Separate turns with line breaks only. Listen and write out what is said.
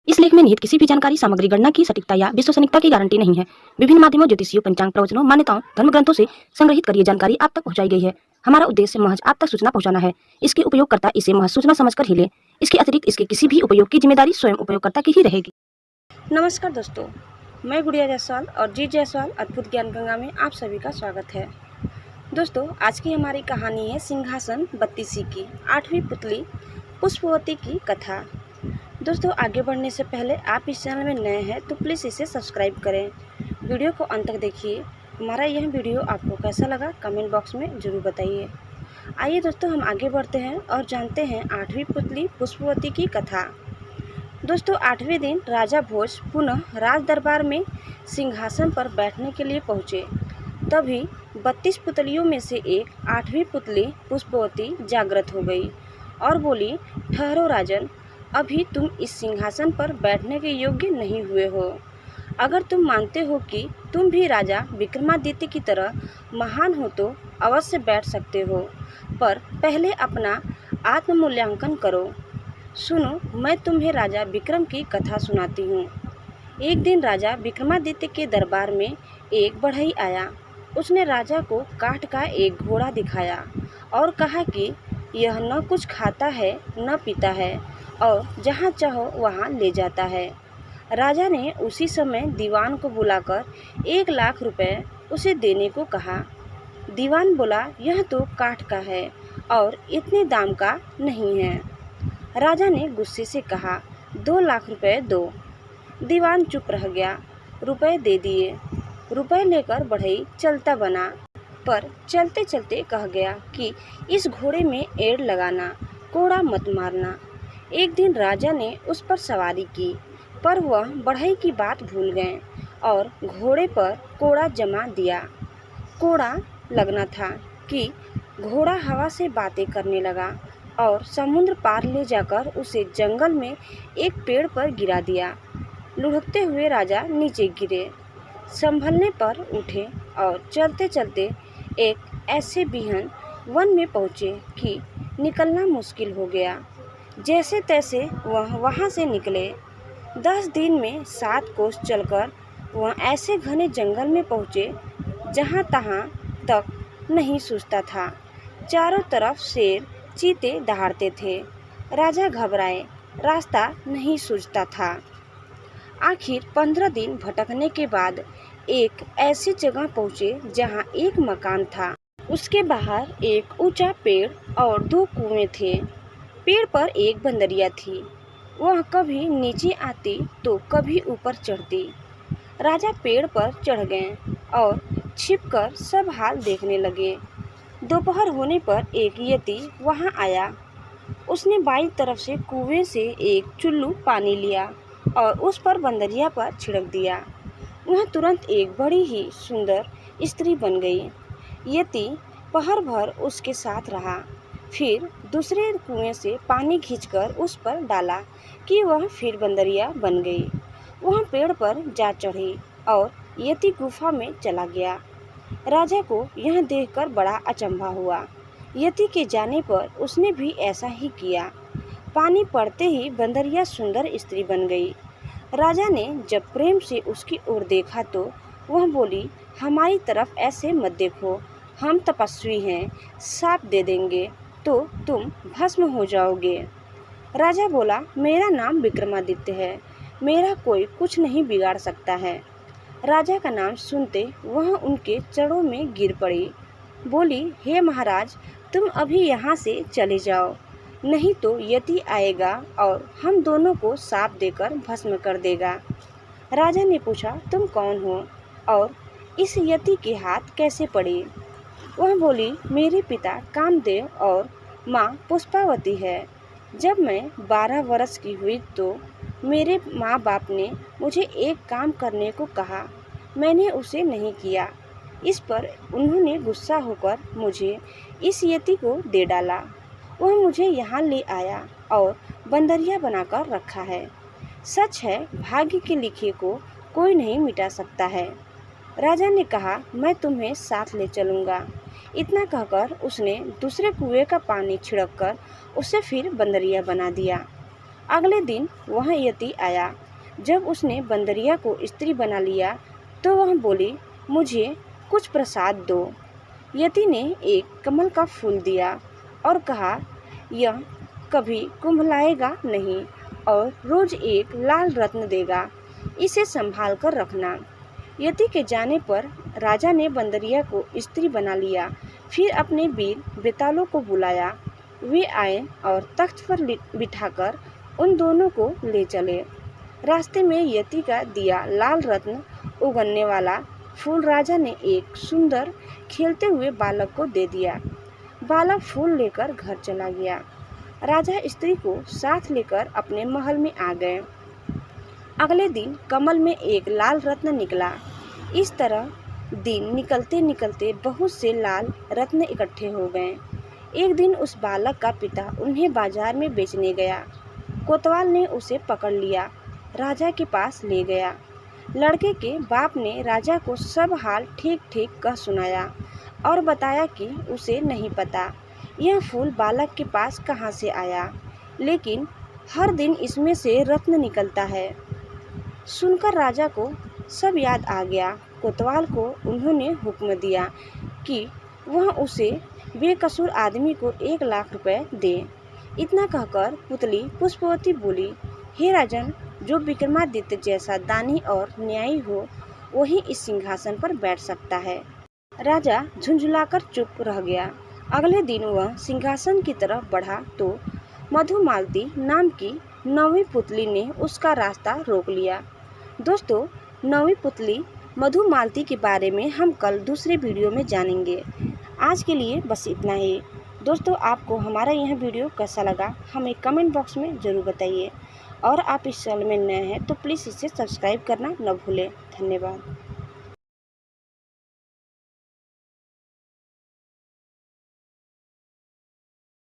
इस लेख में निहित किसी भी जानकारी, सामग्री, गणना की सटीकता या विश्वसनीयता की गारंटी नहीं है। विभिन्न माध्यमों, ज्योतिषियों, पंचांग, प्रवचनों, मान्यताओं, धर्म ग्रंथों से संग्रहित कर ये जानकारी आप तक पहुंचाई गई है। हमारा उद्देश्य महज आप तक सूचना पहुंचाना है। इसके उपयोगकर्ता इसे महज सूचना समझकर ही ले। इसके अतिरिक्त इसके किसी भी उपयोग की जिम्मेदारी स्वयं उपयोगकर्ता की ही रहेगी।
नमस्कार दोस्तों, मैं गुड़िया जायसवाल और जी जायसवाल अद्भुत ज्ञान गंगा में आप सभी का स्वागत है। दोस्तों, आज की हमारी कहानी है सिंहासन बत्तीसी की 8वीं पुतली पुष्पवती की कथा। दोस्तों, आगे बढ़ने से पहले आप इस चैनल में नए हैं तो प्लीज़ इसे सब्सक्राइब करें। वीडियो को अंत तक देखिए। हमारा यह वीडियो आपको कैसा लगा कमेंट बॉक्स में ज़रूर बताइए। आइए दोस्तों, हम आगे बढ़ते हैं और जानते हैं 8वीं पुतली पुष्पवती की कथा। दोस्तों, 8वें दिन राजा भोज पुनः राज दरबार में सिंहासन पर बैठने के लिए पहुँचे। तभी 32 पुतलियों में से एक 8वीं पुतली पुष्पवती जागृत हो गई और बोली, ठहरो राजन, अभी तुम इस सिंहासन पर बैठने के योग्य नहीं हुए हो। अगर तुम मानते हो कि तुम भी राजा विक्रमादित्य की तरह महान हो तो अवश्य बैठ सकते हो, पर पहले अपना आत्ममूल्यांकन करो। सुनो, मैं तुम्हें राजा विक्रम की कथा सुनाती हूँ। एक दिन राजा विक्रमादित्य के दरबार में एक बढ़ई आया। उसने राजा को काठ का एक घोड़ा दिखाया और कहा कि यह न कुछ खाता है न पीता है और जहाँ चाहो वहाँ ले जाता है। राजा ने उसी समय दीवान को बुलाकर 1 लाख रुपए उसे देने को कहा। दीवान बोला, यह तो काठ का है और इतने दाम का नहीं है। राजा ने गुस्से से कहा, 2 लाख रुपए दो। दीवान चुप रह गया। रुपए दे दिए। रुपए लेकर बढ़ई चलता बना, पर चलते चलते कह गया कि इस घोड़े में एड़ लगाना, कोड़ा मत मारना। एक दिन राजा ने उस पर सवारी की, पर वह बढ़ई की बात भूल गए और घोड़े पर कोड़ा जमा दिया। कोड़ा लगना था कि घोड़ा हवा से बातें करने लगा और समुद्र पार ले जाकर उसे जंगल में एक पेड़ पर गिरा दिया। लुढ़कते हुए राजा नीचे गिरे, संभलने पर उठे और चलते चलते एक ऐसे बिहन वन में पहुँचे कि निकलना मुश्किल हो गया। जैसे तैसे वह वहाँ से निकले। 10 दिन में 7 कोस चलकर वह ऐसे घने जंगल में पहुँचे जहाँ तहाँ तक नहीं सूझता था। चारों तरफ शेर चीते दहाड़ते थे। राजा घबराए, रास्ता नहीं सूझता था। आखिर 15 दिन भटकने के बाद एक ऐसी जगह पहुँचे जहाँ एक मकान था। उसके बाहर एक ऊंचा पेड़ और 2 कुएं थे। पेड़ पर एक बंदरिया थी। वह कभी नीचे आती तो कभी ऊपर चढ़ती। राजा पेड़ पर चढ़ गए और छिपकर सब हाल देखने लगे। दोपहर होने पर एक यति वहां आया। उसने बाईं तरफ से कुएं से एक चुल्लू पानी लिया और उस पर बंदरिया पर छिड़क दिया। वह तुरंत एक बड़ी ही सुंदर स्त्री बन गई। यति पहर भर उसके साथ रहा, फिर दूसरे कुएं से पानी खींचकर उस पर डाला कि वह फिर बंदरिया बन गई। वह पेड़ पर जा चढ़ी और यति गुफा में चला गया। राजा को यह देखकर बड़ा अचंभा हुआ। यति के जाने पर उसने भी ऐसा ही किया। पानी पड़ते ही बंदरिया सुंदर स्त्री बन गई। राजा ने जब प्रेम से उसकी ओर देखा तो वह बोली, हमारी तरफ ऐसे मत देखो, हम तपस्वी हैं, शाप दे देंगे तो तुम भस्म हो जाओगे। राजा बोला, मेरा नाम विक्रमादित्य है, मेरा कोई कुछ नहीं बिगाड़ सकता है। राजा का नाम सुनते वह उनके चरणों में गिर पड़ी। बोली, हे महाराज, तुम अभी यहाँ से चले जाओ, नहीं तो यति आएगा और हम दोनों को शाप देकर भस्म कर देगा। राजा ने पूछा, तुम कौन हो और इस यति के हाथ कैसे पड़ी? वह बोली, मेरे पिता कामदेव और माँ पुष्पावती है। जब मैं 12 वर्ष की हुई तो मेरे माँ बाप ने मुझे एक काम करने को कहा, मैंने उसे नहीं किया। इस पर उन्होंने गुस्सा होकर मुझे इस यति को दे डाला। वह मुझे यहाँ ले आया और बंदरिया बनाकर रखा है। सच है, भाग्य के लिखे को कोई नहीं मिटा सकता है। राजा ने कहा, मैं तुम्हें साथ ले चलूँगा। इतना कहकर उसने दूसरे कुएं का पानी छिड़ककर उसे फिर बंदरिया बना दिया। अगले दिन वह यति आया। जब उसने बंदरिया को स्त्री बना लिया तो वह बोली, मुझे कुछ प्रसाद दो। यति ने एक कमल का फूल दिया और कहा, यह कभी कुंभलाएगा नहीं और रोज एक लाल रत्न देगा, इसे संभाल कर रखना। यति के जाने पर राजा ने बंदरिया को स्त्री बना लिया। फिर अपने वीर बेतालों को बुलाया। वे आए और तख्त पर बिठाकर उन दोनों को ले चले। रास्ते में यति का दिया लाल रत्न उगलने वाला फूल राजा ने एक सुंदर खेलते हुए बालक को दे दिया। बालक फूल लेकर घर चला गया। राजा स्त्री को साथ लेकर अपने महल में आ गए। अगले दिन कमल में एक लाल रत्न निकला। इस तरह दिन निकलते निकलते बहुत से लाल रत्न इकट्ठे हो गए। एक दिन उस बालक का पिता उन्हें बाजार में बेचने गया। कोतवाल ने उसे पकड़ लिया, राजा के पास ले गया। लड़के के बाप ने राजा को सब हाल ठीक ठीक कह सुनाया और बताया कि उसे नहीं पता यह फूल बालक के पास कहाँ से आया, लेकिन हर दिन इसमें से रत्न निकलता है। सुनकर राजा को सब याद आ गया। कोतवाल को उन्होंने हुक्म दिया कि वह उसे बेकसूर आदमी को 1 लाख रुपए दे। इतना कहकर पुतली पुष्पवती बोली, हे राजन, जो विक्रमादित्य जैसा दानी और न्यायी हो वही इस सिंहासन पर बैठ सकता है। राजा झुंझुलाकर चुप रह गया। अगले दिन वह सिंहासन की तरफ बढ़ा तो मधुमालती नाम की 9वीं पुतली ने उसका रास्ता रोक लिया। दोस्तों, 9वीं पुतली मधुमालती के बारे में हम कल दूसरे वीडियो में जानेंगे। आज के लिए बस इतना ही। दोस्तों, आपको हमारा यह वीडियो कैसा लगा हमें कमेंट बॉक्स में ज़रूर बताइए और आप इस चैनल में नए हैं तो प्लीज़ इसे सब्सक्राइब करना न भूलें। धन्यवाद।